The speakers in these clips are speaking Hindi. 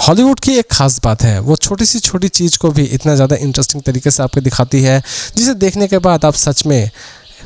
हॉलीवुड की एक खास बात है, वो छोटी सी छोटी चीज़ को भी इतना ज़्यादा इंटरेस्टिंग तरीके से आपको दिखाती है जिसे देखने के बाद आप सच में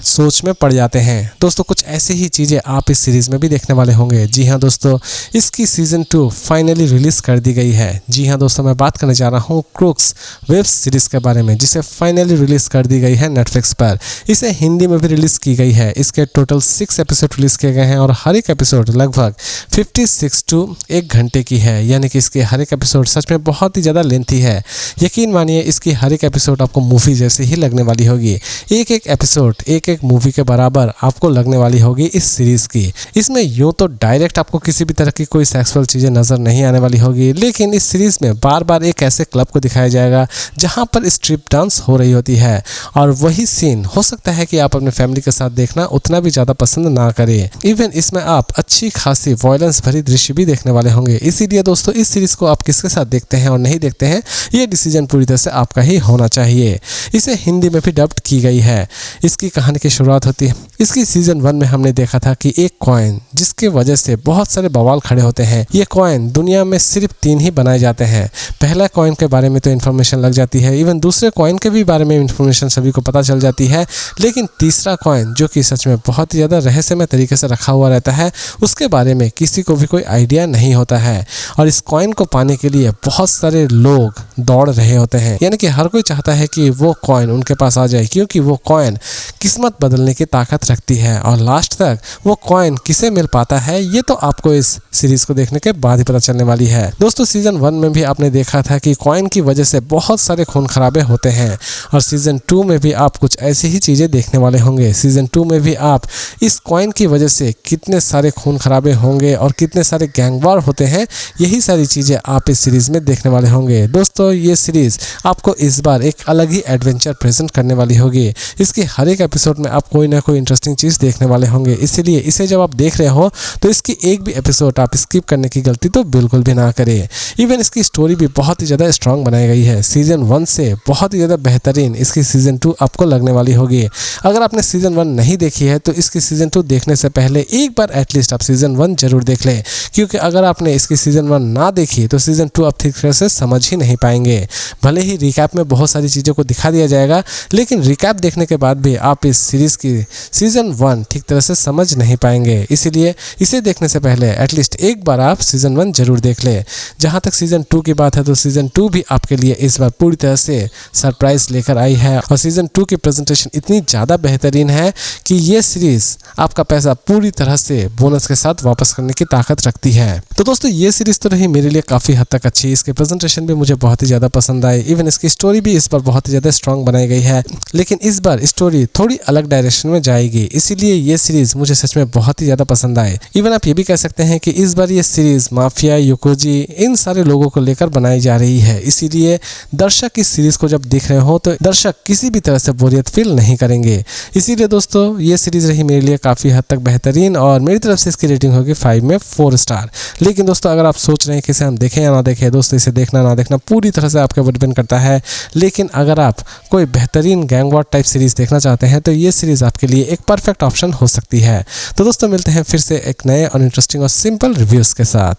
सोच में पड़ जाते हैं। दोस्तों कुछ ऐसी ही चीज़ें आप इस सीरीज़ में भी देखने वाले होंगे। जी हाँ दोस्तों, इसकी सीज़न 2 फाइनली रिलीज़ कर दी गई है। जी हाँ दोस्तों, मैं बात करने जा रहा हूँ क्रूक्स वेब सीरीज़ के बारे में, जिसे फाइनली रिलीज़ कर दी गई है नेटफ्लिक्स पर। इसे हिंदी में भी रिलीज़ की गई है। इसके टोटल 6 एपिसोड रिलीज़ किए गए हैं और हर एक एपिसोड लगभग 56 टू 1 घंटे की है, यानी कि इसके हर एक एपिसोड सच में बहुत ही ज़्यादा लेंथी है। यकीन मानिए इसकी हर एक एपिसोड आपको मूवी जैसी ही लगने वाली होगी। एक एपिसोड एक मूवी के बराबर आपको लगने वाली होगी इस सीरीज की। इसमें यूं तो डायरेक्ट आपको किसी भी तरह की कोई सेक्सुअल चीजें नजर नहीं आने वाली होगी, लेकिन इस सीरीज में बार बार एक ऐसे क्लब को दिखाया जाएगा जहां पर स्ट्रिप डांस हो रही होती है, और वही सीन हो सकता है कि आप अपने फैमिली के साथ देखना उतना भी ज्यादा पसंद ना करें। इवन इसमें आप अच्छी खासी वायलेंस भरी दृश्य भी देखने वाले होंगे। इसीलिए दोस्तों इस सीरीज को आप किसके साथ देखते हैं और नहीं देखते हैं, ये डिसीजन पूरी तरह से आपका ही होना चाहिए। इसे हिंदी में भी डब्ड की गई है। इसकी कहानी की शुरुआत होती है। इसकी सीजन 1 में हमने देखा था कि एक कॉइन जिसके वजह से बहुत सारे बवाल खड़े होते हैं। ये कॉइन दुनिया में सिर्फ 3 ही बनाए जाते हैं। पहला कॉइन के बारे में तो इन्फॉर्मेशन लग जाती है, इवन दूसरे कॉइन के भी बारे में इन्फॉर्मेशन सभी को पता चल जाती है, लेकिन तीसरा कॉइन जो कि सच में बहुत ही ज़्यादा रहस्यमय तरीके से रखा हुआ रहता है, उसके बारे में किसी को भी कोई आइडिया नहीं होता है। और इस कॉइन को पाने के लिए बहुत सारे लोग दौड़ रहे होते हैं, यानी कि हर कोई चाहता है कि वो कॉइन उनके पास आ जाए, क्योंकि वो कॉइन किस्मत बदलने की ताकत रखती है। और लास्ट तक वो कॉइन किसे मिल पाता है ये तो आपको इस सीरीज को देखने के बाद ही पता चलने वाली है। दोस्तों सीजन 1 में भी आपने देखा था कि कॉइन की वजह से बहुत सारे खून खराबे होते हैं, और सीजन 2 में भी आप कुछ ऐसी ही चीजें देखने वाले होंगे। सीजन 2 में भी आप इस कॉइन की वजह से कितने सारे खून खराबे होंगे और कितने सारे गैंगवार होते हैं, यही सारी चीजें आप इस सीरीज में देखने वाले होंगे। दोस्तों ये सीरीज आपको इस बार एक अलग ही एडवेंचर प्रेजेंट करने वाली होगी। इसके हर एक एपिसोड में आप कोई ना कोई इंटरेस्टिंग चीज देखने वाले होंगे, इसीलिए इसे जब आप देख रहे हो तो इसकी एक भी एपिसोड आप स्किप करने की गलती तो बिल्कुल भी ना करें। इवन इसकी स्टोरी भी बहुत ही ज़्यादा स्ट्रांग बनाई गई है। सीजन 1 से बहुत ही ज़्यादा बेहतरीन इसकी सीजन 2 आपको लगने वाली होगी। अगर आपने सीजन 1 नहीं देखी है तो इसकी सीजन 2 देखने से पहले एक बार एटलीस्ट आप सीजन 1 जरूर देख लें, क्योंकि अगर आपने इसकी सीजन 1 ना देखी तो सीजन 2 आप ठीक तरह से समझ ही नहीं पाएंगे। भले ही रिकैप में बहुत सारी चीज़ों को दिखा दिया जाएगा, लेकिन रिकैप देखने के बाद भी आप इस सीरीज की सीजन 1 ठीक तरह से समझ नहीं पाएंगे। इसीलिए इसे देखने से पहले एटलीस्ट एक बार आप सीजन 1 जरूर देख ले। जहां तक सीजन 2 की बात है तो सीजन 2 भी आपके लिए इस बार पूरी तरह से सरप्राइज लेकर आई है, और सीजन 2 की प्रेजेंटेशन इतनी ज़्यादा बेहतरीन है कि ये सीरीज आपका पैसा पूरी तरह से बोनस के साथ वापस करने की ताकत रखती है। तो दोस्तों ये सीरीज तो रही मेरे लिए काफ़ी हद तक अच्छी। इसके प्रेजेंटेशन भी मुझे बहुत ही ज़्यादा पसंद आए। इवन इसकी स्टोरी भी इस बार बहुत ही ज़्यादा स्ट्रॉन्ग बनाई गई है, लेकिन इस बार स्टोरी थोड़ी अलग डायरेक्शन में जाएगी, इसीलिए ये सीरीज मुझे सच में बहुत ही ज़्यादा पसंद आए। इवन आप ये भी कह सकते हैं कि इस बार ये सीरीज माफिया, याकुजा इन सारे लोगों को लेकर बनाई जा रही है, इसीलिए दर्शक इस सीरीज को जब देख रहे हो तो दर्शक किसी भी तरह से बोरियत फील नहीं करेंगे। इसीलिए दोस्तों ये सीरीज रही मेरे लिए काफ़ी हद तक बेहतरीन, और मेरी तरफ से इसकी रेटिंग होगी 5 में 4 स्टार। लेकिन दोस्तों अगर आप सोच रहे हैं कि इसे हम देखें या ना देखें, दोस्तों इसे देखना ना देखना पूरी तरह से आपके ऊपर डिपेंड करता है। लेकिन अगर आप कोई बेहतरीन गैंगवॉर टाइप सीरीज देखना चाहते हैं तो ये सीरीज आपके लिए एक परफेक्ट ऑप्शन हो सकती है। तो दोस्तों मिलते हैं फिर से एक नए और इंटरेस्टिंग और सिंपल रिव्यूज़ के साथ।